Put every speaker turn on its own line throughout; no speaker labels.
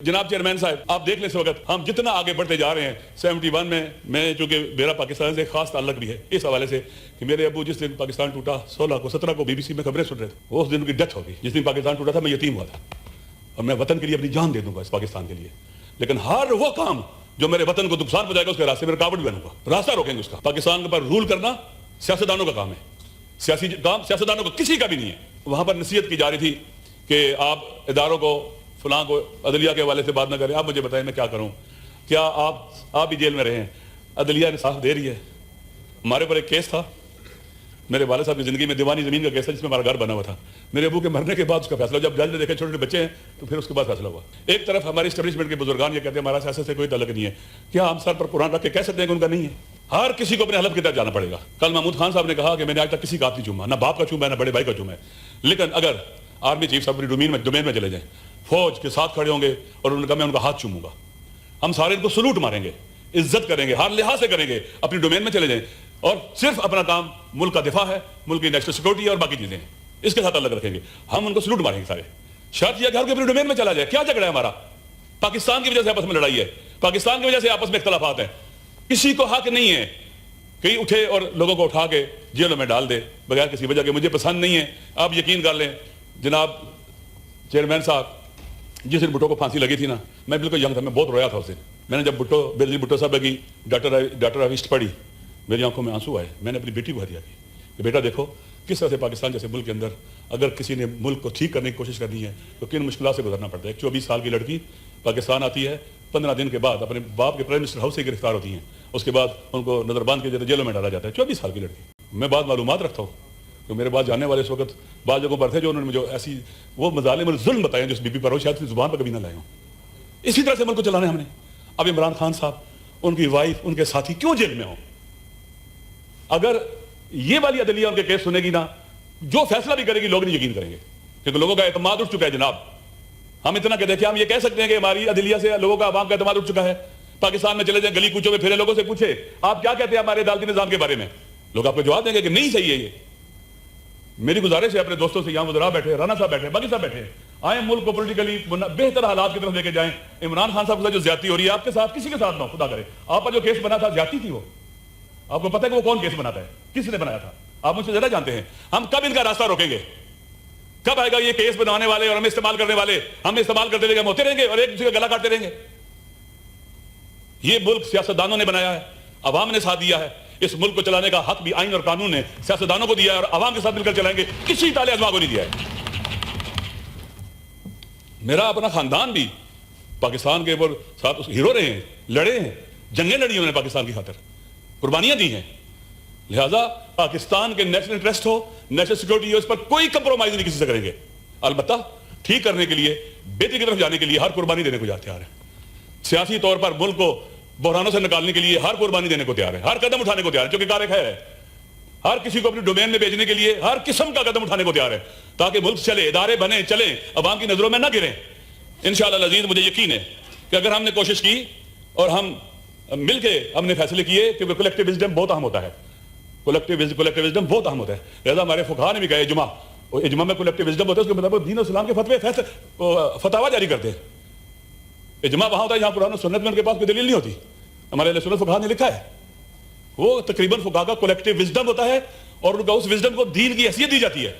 جناب چیئرمین صاحب آپ دیکھ لیں اس وقت ہم جتنا آگے بڑھتے جا رہے ہیں 71 میں چونکہ میرا پاکستان سے خاص تعلق بھی ہے اس حوالے سے کہ میرے ابو جس دن پاکستان ٹوٹا 16 کو 17 کو BBC میں خبریں سن رہے تھے اس دن ان کی ڈیتھ ہو گئی. جس دن پاکستان ٹوٹا تھا میں یتیم ہوا تھا اور میں وطن کے لیے اپنی جان دے دوں گا اس پاکستان کے لیے, لیکن ہر وہ کام جو میرے وطن کو نقصان پہنچائے گا اس کے راستے میں رکاوٹ بنوں گا, راستہ روکیں گے اس کا. پاکستان پر رول کرنا سیاستدانوں کا کام ہے, سیاسی کام سیاستدانوں کا کسی کا بھی نہیں ہے. وہاں پر نصیحت کی جا رہی تھی کہ آپ اداروں کو فلاں کو عدلیہ کے حوالے سے بات نہ کریں. آپ مجھے بتائیں میں کیا کروں؟ کیا آپ بھی جیل میں رہے ہیں؟ عدلیہ نے ساتھ دے رہی ہے. ہمارے پر ایک کیس تھا, میرے والد صاحب کی زندگی میں دیوانی زمین کا کیس تھا جس میں ہمارا گھر بنا ہوا تھا. میرے ابو کے مرنے کے بعد اس کا فیصلہ, جب جج نے دیکھے چھوٹے چھوٹے بچے ہیں تو پھر اس کے بعد فیصلہ ہوا. ایک طرف ہماری اسٹیبلشمنٹ کے بزرگان یہ کہتے ہیں ہمارا سیاست سے کوئی تعلق نہیں ہے. کیا ہم سر پر قرآن رکھ کے کہہ سکتے ہیں کہ ان کا نہیں ہے؟ ہر کسی کو اپنے حلف کی طرف جانا پڑے گا. کل محمود خان صاحب نے کہا کہ میں نے آج تک کسی کا ہاتھ نہیں چوما, نہ باپ کا چوما ہے نہ بڑے بھائی کا چوما ہے. لیکن اگر آرمی چیف صاحب اپنی ڈومین میں چلے جائیں, فوج کے ساتھ کھڑے ہوں گے اور انہوں نے کہا میں ان کا ہاتھ چوموں گا, ہم سارے ان کو سلوٹ ماریں گے, عزت کریں گے, ہر لحاظ سے کریں گے, اپنی ڈومین میں چلے جائیں اور صرف اپنا کام ملک کا دفاع ہے, ملک کی نیشنل سیکورٹی اور باقی چیزیں ہیں, اس کے ساتھ الگ رکھیں گے. ہم ان کو سلوٹ ماریں گے سارے. شرط یہ کہ ہر کوئی اپنی ڈومین میں چلا جائے. کیا جھگڑا ہے ہمارا؟ پاکستان کی وجہ سے آپس میں لڑائی ہے, پاکستان کی وجہ سے آپس میں اختلافات ہیں. کسی کو حق نہیں ہے کہیں اٹھے اور لوگوں کو اٹھا کے جیلوں میں ڈال دے بغیر کسی وجہ کے. مجھے پسند نہیں ہے. آپ یقین کر لیں جناب چیئرمین صاحب, جس دن بھٹو کو پھانسی لگی تھی نا, میں بالکل ینگ تھا, میں بہت رویا تھا اس دن. میں نے جب بینظیر بھٹو صاحب کی ڈاکٹر آفیسٹ پڑھی, میری آنکھوں میں آنسو آئے. میں نے اپنی بیٹی کو ہدیہ کی کہ بیٹا دیکھو کس طرح سے پاکستان جیسے ملک کے اندر اگر کسی نے ملک کو ٹھیک کرنے کی کوشش کرنی ہے تو کن مشکلات سے گزرنا پڑتا ہے. ایک 24 سال کی لڑکی پاکستان آتی ہے, 15 دن کے بعد اپنے باپ کے پرائم منسٹر ہاؤس سے گرفتار ہوتی ہیں, اس کے بعد ان کو نظر باندھ کے جیلوں میں ڈالا جاتا ہے. 24 سال کی لڑکی. میں بعض معلومات رکھتا ہوں کہ میرے بعد جاننے والے اس وقت بعض جگہوں پر تھے جو انہوں نے مجھے ایسی وہ مظالم اور ظلم بتائے ہیں جو بی پی پر ہو شاید زبان پر کبھی نہ لائے ہوں. اسی طرح سے ملک کو چلانا ہے ہم نے. اب عمران خان صاحب, ان کی وائف, ان کے ساتھی کیوں جیل میں ہوں؟ اگر یہ والی عدلیہ ان کے کیس سنے گی نا, جو فیصلہ بھی کرے گی لوگ نہیں یقین کریں گے, کیونکہ لوگوں کا اعتماد اٹھ چکا ہے. جناب ہم اتنا کہ دیکھیں, ہم یہ کہہ سکتے ہیں کہ ہماری عدلیہ سے لوگوں کا عوام کا اعتماد اٹھ چکا ہے. پاکستان میں چلے جائیں, گلی کوچوں میں پھرے, لوگوں سے پوچھے آپ کیا کہتے ہیں ہمارے عدالتی نظام کے بارے میں, لوگ آپ کو جواب دیں گے کہ نہیں صحیح ہے یہ. میری گزارش ہے اپنے دوستوں سے, یہاں وزراء بیٹھے, رانا صاحب بیٹھے, باقی صاحب بیٹھے, آئیں ملک کو پولیٹیکلی بہتر حالات کی طرف لے کے جائیں. عمران خان صاحب کے ساتھ جو زیادتی ہو رہی ہے آپ کے ساتھ, کسی کے ساتھ نہ ہو, خدا کرے. آپ کا جو کیس بنا تھا زیادتی تھی, وہ آپ کو پتہ ہے کہ وہ کون کیس بناتا ہے, کس نے بنایا تھا؟ آپ مجھ سے زیادہ جانتے ہیں. ہم کب ان کا راستہ روکیں گے؟ کب آئے گا یہ کیس بنانے والے اور ہمیں استعمال کرنے والے ہمیں استعمال کرتے رہیں گے, ہم ہوتے رہیں گے اور ایک دوسرے کا گلا کاٹتے رہیں گے؟ یہ ملک سیاستدانوں نے بنایا ہے, عوام نے ساتھ دیا ہے. اس ملک کو چلانے کا حق بھی آئین اور قانون نے سیاستدانوں کو دیا ہے اور عوام کے ساتھ مل کر چلائیں گے. کسی طالع ازما کو نہیں دیا ہے. میرا اپنا خاندان بھی پاکستان کے اوپر ساتھ ہیرو رہے ہیں, لڑے ہیں, جنگیں لڑی انہوں نے پاکستان کی خاطر, قربانیاں دی ہیں. لہذا پاکستان کے نیشنل انٹرسٹ ہو, نیشنل سیکورٹی ہو, اس پر کوئی کمپرومائز نہیں کسی سے کریں گے. البتہ ٹھیک کرنے کے لیے, بہتری کی طرف جانے کے لیے ہر قربانی دینے کو تیار ہیں. سیاسی طور پر ملک کو بحرانوں سے نکالنے کے لیے ہر قربانی دینے کو تیار ہے, ہر قدم اٹھانے کو تیار ہے, چونکہ کار خیر ہے. ہر کسی کو اپنی ڈومین میں بھیجنے کے لیے ہر قسم کا قدم اٹھانے کو تیار ہے تاکہ ملک چلے, ادارے بنے, چلیں, عوام کی نظروں میں نہ گریں. انشاءاللہ العزیز مجھے یقین ہے کہ اگر ہم نے کوشش کی اور ہم مل کے ہم نے فیصلے کیے, کیونکہ کولیکٹیو وزڈم بہت اہم ہوتا ہے, کولیکٹیو وزڈم بہت اہم ہوتا ہے. لہذا ہمارے فقہاء نے بھی کہا اجماع میں کولیکٹیو وزڈم ہوتا ہے, اس کے مطابق دین و اسلام کے فتاوی جاری کرتے ہیں. اجماع وہاں ہوتا ہے جہاں قرآن و سنت میں ان کے پاس کوئی دلیل نہیں ہوتی. ہمارے اہل سنت فقہاء نے لکھا ہے وہ تقریباً فقہاء کا کولیکٹیو وزڈم ہوتا ہے اور ان کا اس وزڈم کو دین کی حیثیت دی جاتی ہے.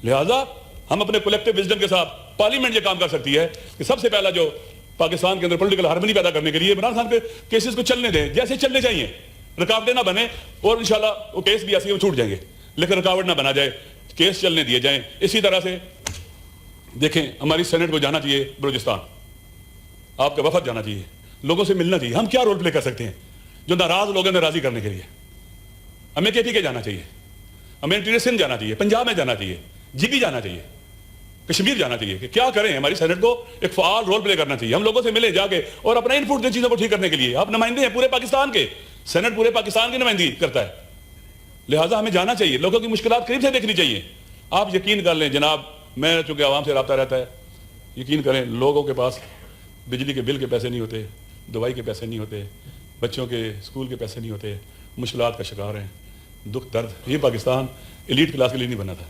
لہذا ہم اپنے کولیکٹیو وزڈم کے ساتھ پارلیمنٹ یہ کام کر سکتی ہے کہ سب سے پہلا جو پاکستان کے اندر پولیٹیکل ہارمنی پیدا کرنے کے لیے عمران خان کے کیسز کو چلنے دیں جیسے چلنے چاہیے, رکاوٹیں نہ بنے, اور انشاءاللہ وہ کیس بھی ایسے چھوٹ جائیں گے, لیکن رکاوٹ نہ بنا جائے, کیس چلنے دیے جائیں. اسی طرح سے دیکھیں ہماری سینٹ کو جانا چاہیے بلوچستان, آپ کا وفد جانا چاہیے, لوگوں سے ملنا چاہیے. ہم کیا رول پلے کر سکتے ہیں جو ناراض لوگوں نے راضی کرنے کے لیے؟ ہمیں KPK جانا چاہیے, ہمیں انٹیریئر سندھ جانا چاہیے, پنجاب میں جانا چاہیے, GB جانا چاہیے, کشمیر جانا چاہیے کہ کیا کریں. ہماری سینٹ کو ایک فعال رول پلے کرنا چاہیے. ہم لوگوں سے ملے جا کے اور اپنا ان پٹ دیں چیزوں کو ٹھیک کرنے کے لیے. آپ نمائندے ہیں پورے پاکستان کے, سینٹ پورے پاکستان کی نمائندگی کرتا ہے. لہٰذا ہمیں جانا چاہیے, لوگوں کی مشکلات قریب سے دیکھنی چاہیے. آپ یقین کر لیں جناب, میں چونکہ عوام سے رابطہ رہتا ہے, یقین کریں لوگوں کے پاس بجلی کے بل کے پیسے نہیں ہوتے, دوائی کے پیسے نہیں ہوتے, بچوں کے اسکول کے پیسے نہیں ہوتے, مشکلات کا شکار ہیں, دکھ درد. یہ پاکستان ایلیٹ کلاس کے لیے نہیں بنا تھا,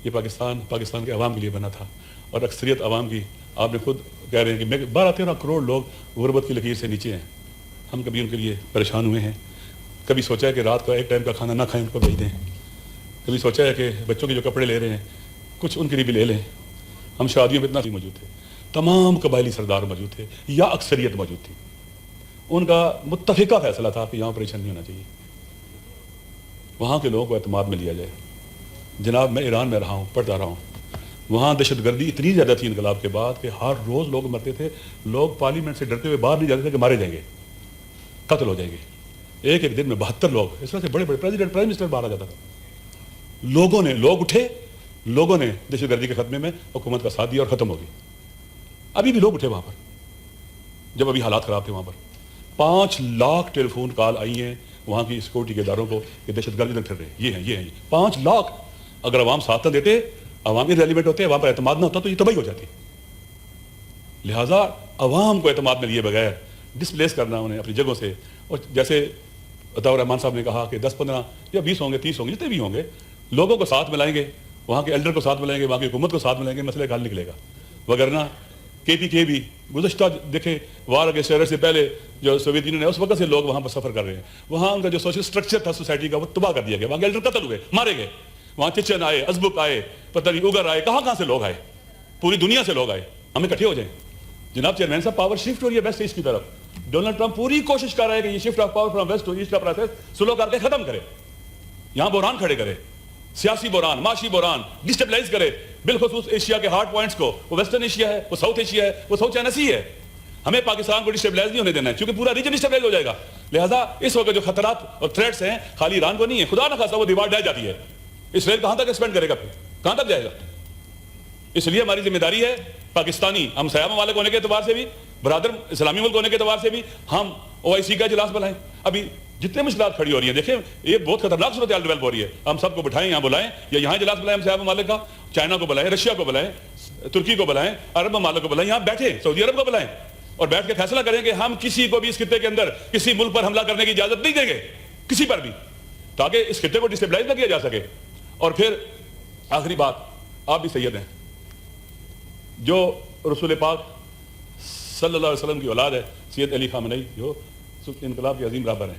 یہ پاکستان کے عوام کے لیے بنا تھا. اور اکثریت عوام کی آپ نے خود کہہ رہے ہیں کہ 12-13 کروڑ لوگ غربت کی لکیر سے نیچے ہیں. ہم کبھی ان کے لیے پریشان ہوئے ہیں؟ کبھی سوچا ہے کہ رات کا ایک ٹائم کا کھانا نہ کھائیں، ان کو بھیج دیں؟ کبھی سوچا ہے کہ بچوں کے جو کپڑے لے رہے ہیں کچھ ان کے لیے بھی لے لیں؟ ہم شادیوں میں اتنا موجود تھے، تمام قبائلی سردار موجود تھے یا اکثریت موجود تھی، ان کا متفقہ فیصلہ تھا کہ یہاں آپریشن نہیں ہونا چاہیے. وہاں کے لوگوں کو اعتماد میں لیا جائے. جناب میں ایران میں رہا ہوں، پڑھتا رہا ہوں، وہاں دہشت گردی اتنی زیادہ تھی انقلاب کے بعد کہ ہر روز لوگ مرتے تھے. لوگ پارلیمنٹ سے ڈرتے ہوئے باہر نہیں جاتے تھے کہ مارے جائیں گے، قتل ہو جائیں گے. ایک دن میں 72 لوگ، اس طرح سے بڑے بڑے پریزیڈنٹ پرائم منسٹر باہر آ جاتا تھا. لوگ اٹھے، لوگوں نے دہشت گردی کے خاتمے میں حکومت کا ساتھ دیا اور ختم ہو گئی. ابھی بھی لوگ اٹھے وہاں پر، جب ابھی حالات خراب تھے وہاں پر. 5 لاکھ ٹیلی فون کال آئی ہیں وہاں کی سیکورٹی کے اداروں کو کہ دہشت گرد ادھر پھر رہے ہیں، یہ ہیں 5 لاکھ. اگر عوام ساتھ نہ دیتے، عوام ریلیونٹ ہوتے، عوام پر اعتماد نہ ہوتا تو یہ تباہی ہو جاتی. لہٰذا عوام کو اعتماد میں لیے بغیر ڈسپلیس کرنا انہیں اپنی جگہوں سے. اور جیسے عطاء الرحمان صاحب نے کہا کہ 10-15 یا 20 ہوں گے، 30 ہوں گے، جتنے بھی ہوں گے، لوگوں کو ساتھ ملائیں گے، وہاں کے ایلڈر کو ساتھ ملائیں گے، وہاں کی حکومت کو ساتھ ملائیں گے، مسئلے کا حل نکلے گا. وگرنہ KPK بھی گزشتہ دیکھیں وار اگینسٹ ٹیرر سے پہلے جو سوویت یونین ہے اس وقت سے لوگ وہاں پر سفر کر رہے ہیں. وہاں ان کا جو سوشل سٹرکچر تھا سوسائٹی کا وہ تباہ کر دیا گیا. وہاں کے ایلڈر قتل ہوئے، مارے گئے. وہاں چچن آئے، ازبک آئے، پتہ نہیں اوگر آئے، کہاں سے لوگ آئے، پوری دنیا سے لوگ آئے. ہم اکٹھے ہو جائیں. جناب چیئرمین صاحب، پاور شفٹ ہو رہی ہے ویسٹ ایسٹ کی طرف. ڈونلڈ ٹرمپ پوری کوشش کر رہا ہے کہ یہ shift of power from west to east کا پروسیس سلو کر کے ختم کرے، یہاں بحران کھڑے کرے، سیاسی بحران، معاشی بحران ڈسٹیبلائز کرے. بالخصوص ایشیا کے ہارڈ پوائنٹس کو، وہ ویسٹرن ایشیا ہے، وہ ساؤتھ ایشیا ہے، وہ ساؤتھ چائنا سی ہے. ہمیں پاکستان کو ڈسٹیبلائز نہیں ہونے دینا ہے کیونکہ پورا ریجن ڈسٹیبلائز ہو جائے گا. لہٰذا اس وقت جو خطرات اور تھریٹس ہیں خالی ایران کو نہیں ہے. خدا نہ خاصا وہ دیوار ڈھہ جاتی ہے، اسرائیل کہاں تک ایکسپینڈ کرے گا، پھر کہاں تک جائے گا. اس لیے ہماری ذمہ داری ہے پاکستانی ہم سیاہ ممالک ہونے کے اعتبار سے بھی، برادر اسلامی ملک ہونے کے اعتبار سے بھی، ہم OIC کا اجلاس بلائیں. ابھی جتنے مشکلات کھڑی ہو رہی ہیں دیکھیں یہ بہت خطرناک صورتحال ڈیولپ ہو رہی ہے. ہم سب کو بٹھائیں، یہاں بلائیں، یا یہاں اجلاس بلائیں ہم سیاہ ممالک کا، چائنا کو بلائیں، رشیا کو بلائیں، ترکی کو بلائیں، عرب ممالک کو بلائیں، یہاں بیٹھیں، سعودی عرب کو بلائیں اور بیٹھ کے فیصلہ کریں کہ ہم کسی کو بھی اس خطے کے اندر کسی ملک پر حملہ کرنے کی اجازت نہیں دیں گے، کسی پر بھی، تاکہ اس خطے کو ڈسٹیبلائز نہ کیا جا سکے. اور پھر آخری بات، آپ بھی سید ہیں، جو رسول پاک صلی اللہ علیہ وسلم کی اولاد ہے، سید علی خامنئی جو انقلاب کے عظیم رہبر ہیں،